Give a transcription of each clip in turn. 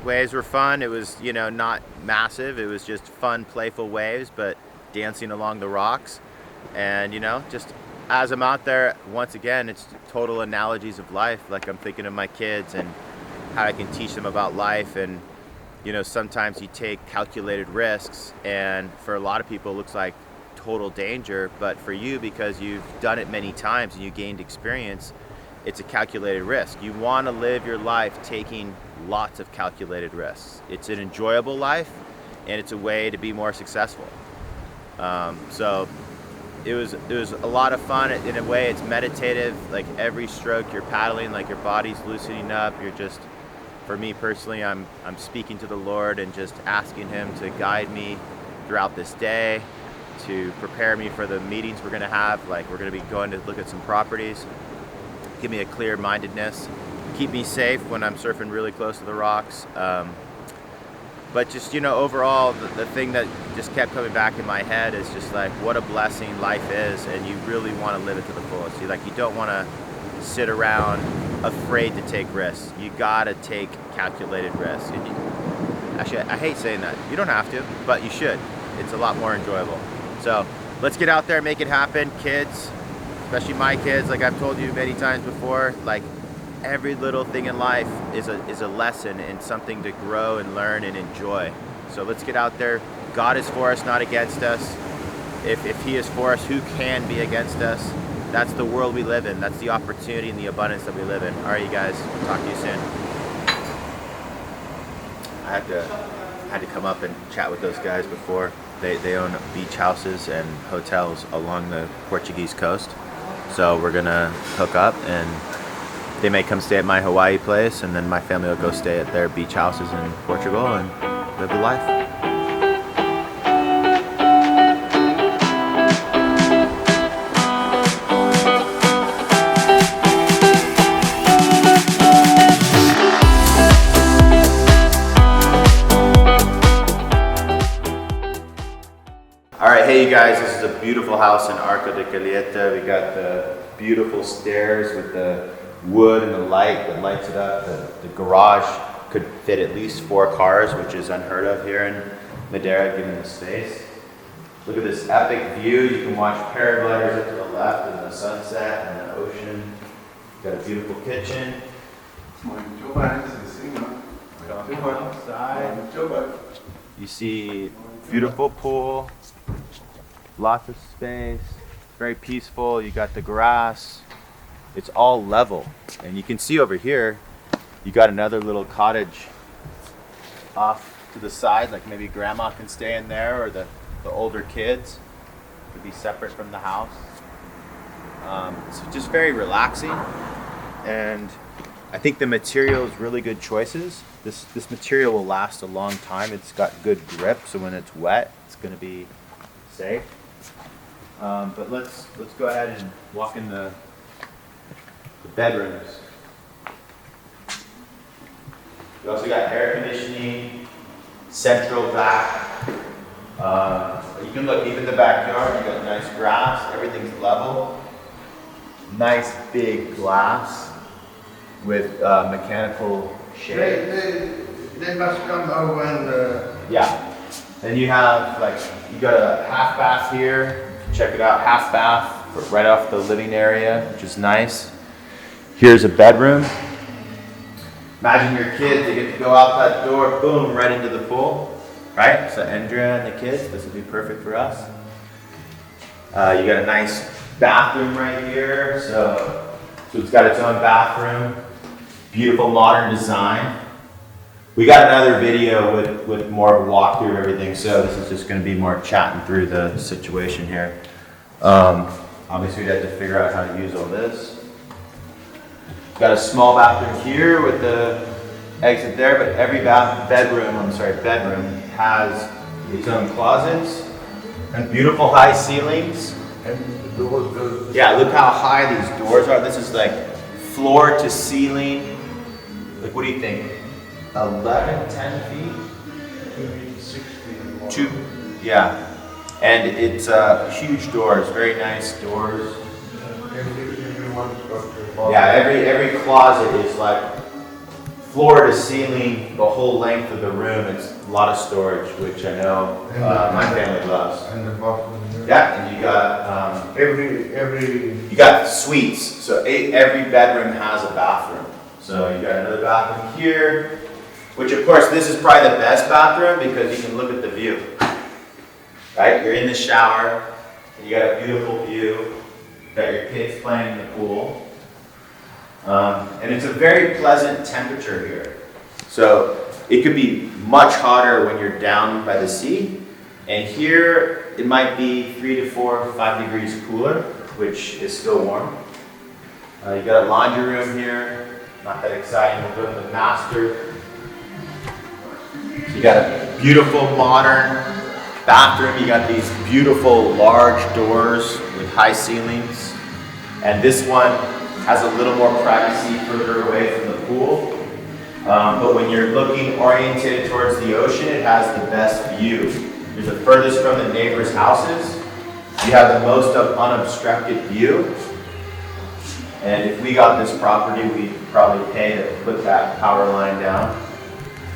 Waves were fun. It was, you know, not massive. It was just fun, playful waves, but dancing along the rocks. And, you know, just as I'm out there, once again, it's total analogies of life. Like I'm thinking of my kids and how I can teach them about life. And, you know, sometimes you take calculated risks, and for a lot of people it looks like total danger, but for you, because you've done it many times and you gained experience, it's a calculated risk. You want to live your life taking lots of calculated risks. It's an enjoyable life, and it's a way to be more successful. So it was a lot of fun. In a way, it's meditative. Like every stroke you're paddling, like your body's loosening up. You're just, for me personally, I'm speaking to the Lord and just asking Him to guide me throughout this day, to prepare me for the meetings we're going to have. Like we're going to be going to look at some properties. Give me a clear-mindedness. Keep me safe when I'm surfing really close to the rocks. But just, you know, overall, the thing that just kept coming back in my head is just like what a blessing life is, and you really want to live it to the fullest. You don't want to sit around afraid to take risks. You gotta take calculated risks. Actually, I hate saying that. You don't have to, but you should. It's a lot more enjoyable. So let's get out there, make it happen, kids. Especially my kids, like I've told you many times before, like every little thing in life is a lesson and something to grow and learn and enjoy. So let's get out there. God is for us, not against us. If He is for us, who can be against us? That's the world we live in. That's the opportunity and the abundance that we live in. All right, you guys, we'll talk to you soon. I had to come up and chat with those guys before. They own beach houses and hotels along the Portuguese coast. So we're gonna hook up, and they may come stay at my Hawaii place, and then my family will go stay at their beach houses in Portugal and live the life. All right, hey you guys, this is a beautiful house in Arco de Caleta. We got the beautiful stairs with the wood and the light that lights it up. The garage could fit at least 4 cars, which is unheard of here in Madeira, given the space. Look at this epic view. You can watch paragliders up to the left and the sunset and the ocean. Got a beautiful kitchen. Outside. You see beautiful pool, lots of space, very peaceful. You got the grass. It's all level. And you can see over here, you got another little cottage off to the side, like maybe grandma can stay in there, or the older kids could be separate from the house. It's just very relaxing, and I think the material is really good choices. This material will last a long time. It's got good grip, so when it's wet, it's going to be safe. But let's go ahead and walk in the bedrooms. You also got air conditioning, central vac. You can look even the backyard. You got nice grass. Everything's level. Nice big glass with mechanical shade. They must come over and. Yeah. Then you have you got a half bath here. Check it out, half bath right off the living area, which is nice. Here's a bedroom. Imagine your kids, they get to go out that door, boom, right into the pool, right? So Andrea and the kids, this would be perfect for us. You got a nice bathroom right here. So it's got its own bathroom. Beautiful modern design. We got another video with more of a walkthrough of everything, so this is just going to be more chatting through the situation here. Obviously we'd have to figure out how to use all this. Got a small bathroom here with the exit there, but every bedroom has its own closets and beautiful high ceilings. And the doors go. Yeah, look how high these doors are. This is like floor to ceiling. Like, what do you think? 11, 10 feet? 6 feet. Two, yeah. And it's huge doors, very nice doors. Every one structure. Yeah, every closet is like floor to ceiling, the whole length of the room. It's a lot of storage, which I know my family loves. And the bathroom. Yeah, and you got Every. you got suites. So every bedroom has a bathroom. So you got another bathroom here, which of course this is probably the best bathroom because you can look at the view. Right, you're in the shower, and you got a beautiful view. You got your kids playing in the pool. And it's a very pleasant temperature here. So it could be much hotter when you're down by the sea. And here it might be 3 to 4, 5 degrees cooler, which is still warm. You got a laundry room here. Not that exciting, we'll go to the master. So you got a beautiful modern bathroom. You got these beautiful large doors with high ceilings. And this one has a little more privacy further away from the pool. But when you're looking oriented towards the ocean, it has the best view. You're the furthest from the neighbors' houses. You have the most unobstructed view. And if we got this property, we'd probably pay to put that power line down.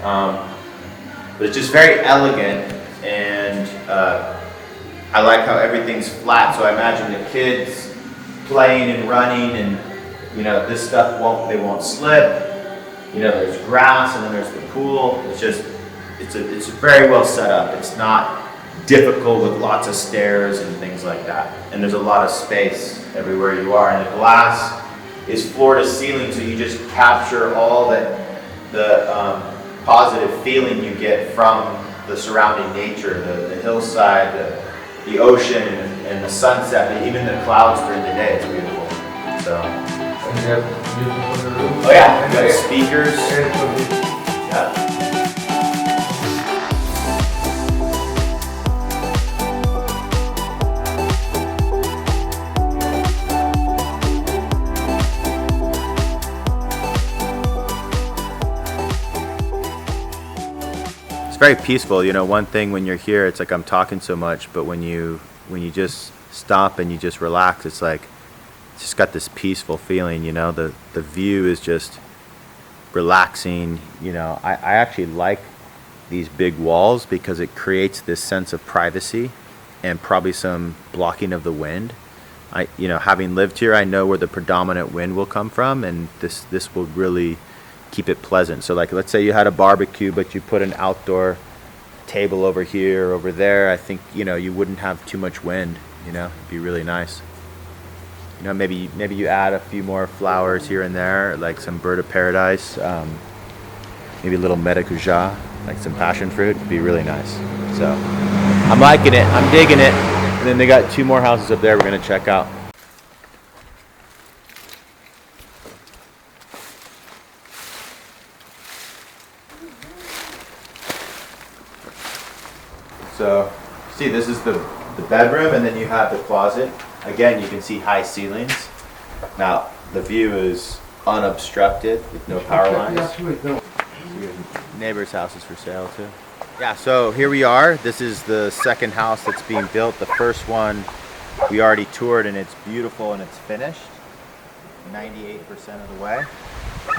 But it's just very elegant, and I like how everything's flat. So I imagine the kids playing and running, and this stuff they won't slip. There's grass, and then there's the pool. It's very well set up. It's not difficult with lots of stairs and things like that. And there's a lot of space everywhere you are. And the glass is floor to ceiling, so you just capture all the positive feeling you get from the surrounding nature, the hillside, the ocean, and the sunset, and even the clouds during the day. It's beautiful. So. And you have music in the room. Oh yeah, you got speakers. Yeah. It's very peaceful. One thing when you're here, it's like I'm talking so much, but when you just stop and you just relax, it's like it's just got this peaceful feeling. The view is just relaxing. I actually like these big walls because it creates this sense of privacy and probably some blocking of the wind. Having lived here, I know where the predominant wind will come from, and this will really keep it pleasant. So like, let's say you had a barbecue, but you put an outdoor table over here, over there. I think, you wouldn't have too much wind, it'd be really nice. Maybe you add a few more flowers here and there, like some bird of paradise, maybe a little maracuja, like some passion fruit. It'd be really nice. So I'm liking it, I'm digging it. And then they got 2 more houses up there we're gonna check out. So, see, this is the bedroom, and then you have the closet. Again, you can see high ceilings. Now, the view is unobstructed with no power lines. Neighbor's house is for sale too. Yeah, so here we are. This is the second house that's being built. The first one we already toured, and it's beautiful and it's finished 98% of the way.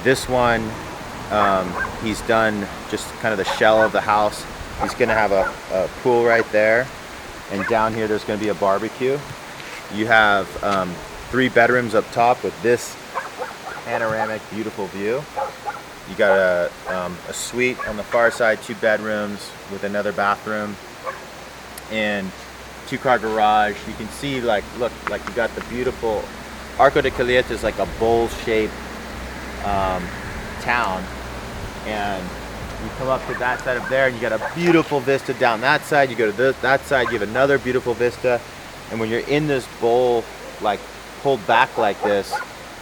This one, he's done just kind of the shell of the house. He's gonna have a pool right there, and down here there's gonna be a barbecue. You have 3 bedrooms up top with this panoramic, beautiful view. You got a suite on the far side, 2 bedrooms with another bathroom, and 2-car garage. You can see, look, you got the beautiful Arco de Caleta is like a bowl-shaped town, and you come up to that side of there, and you got a beautiful vista down that side. You go to that side, you have another beautiful vista. And when you're in this bowl, like pulled back like this,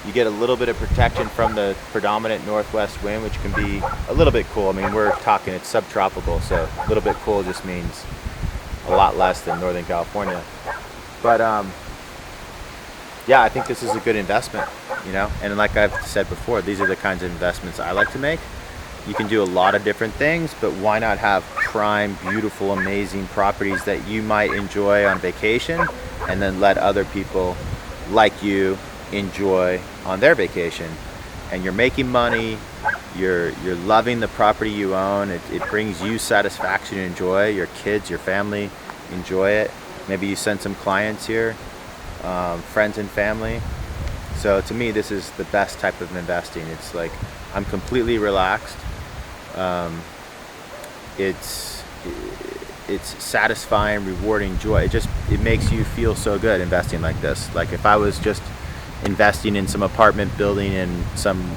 you get a little bit of protection from the predominant northwest wind, which can be a little bit cool. I mean, we're talking, it's subtropical, so a little bit cool just means a lot less than Northern California. But yeah, I think this is a good investment, and like I've said before, these are the kinds of investments I like to make. You can do a lot of different things, but why not have prime, beautiful, amazing properties that you might enjoy on vacation, and then let other people like you enjoy on their vacation? And you're making money, you're loving the property you own. It brings you satisfaction and joy. Your kids, your family enjoy it. Maybe you send some clients here, friends and family. So to me, this is the best type of investing. It's like I'm completely relaxed. It's satisfying, rewarding, joy. It makes you feel so good investing like this. Like if I was just investing in some apartment building in some,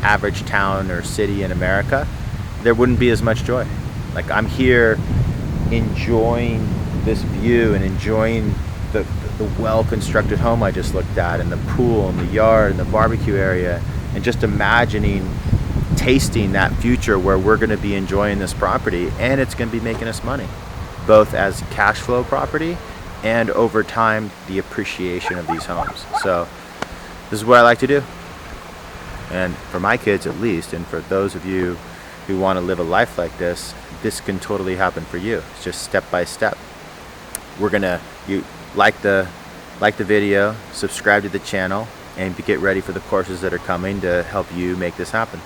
average town or city in America, there wouldn't be as much joy. Like I'm here enjoying this view and enjoying the well-constructed home I just looked at, and the pool and the yard and the barbecue area, and just imagining tasting that future where we're going to be enjoying this property and it's going to be making us money, both as cash flow property and over time the appreciation of these homes. So this is what I like to do, and for my kids at least, and for those of you who want to live a life like this can totally happen for you. It's just step by step. You like the video, subscribe to the channel, and get ready for the courses that are coming to help you make this happen.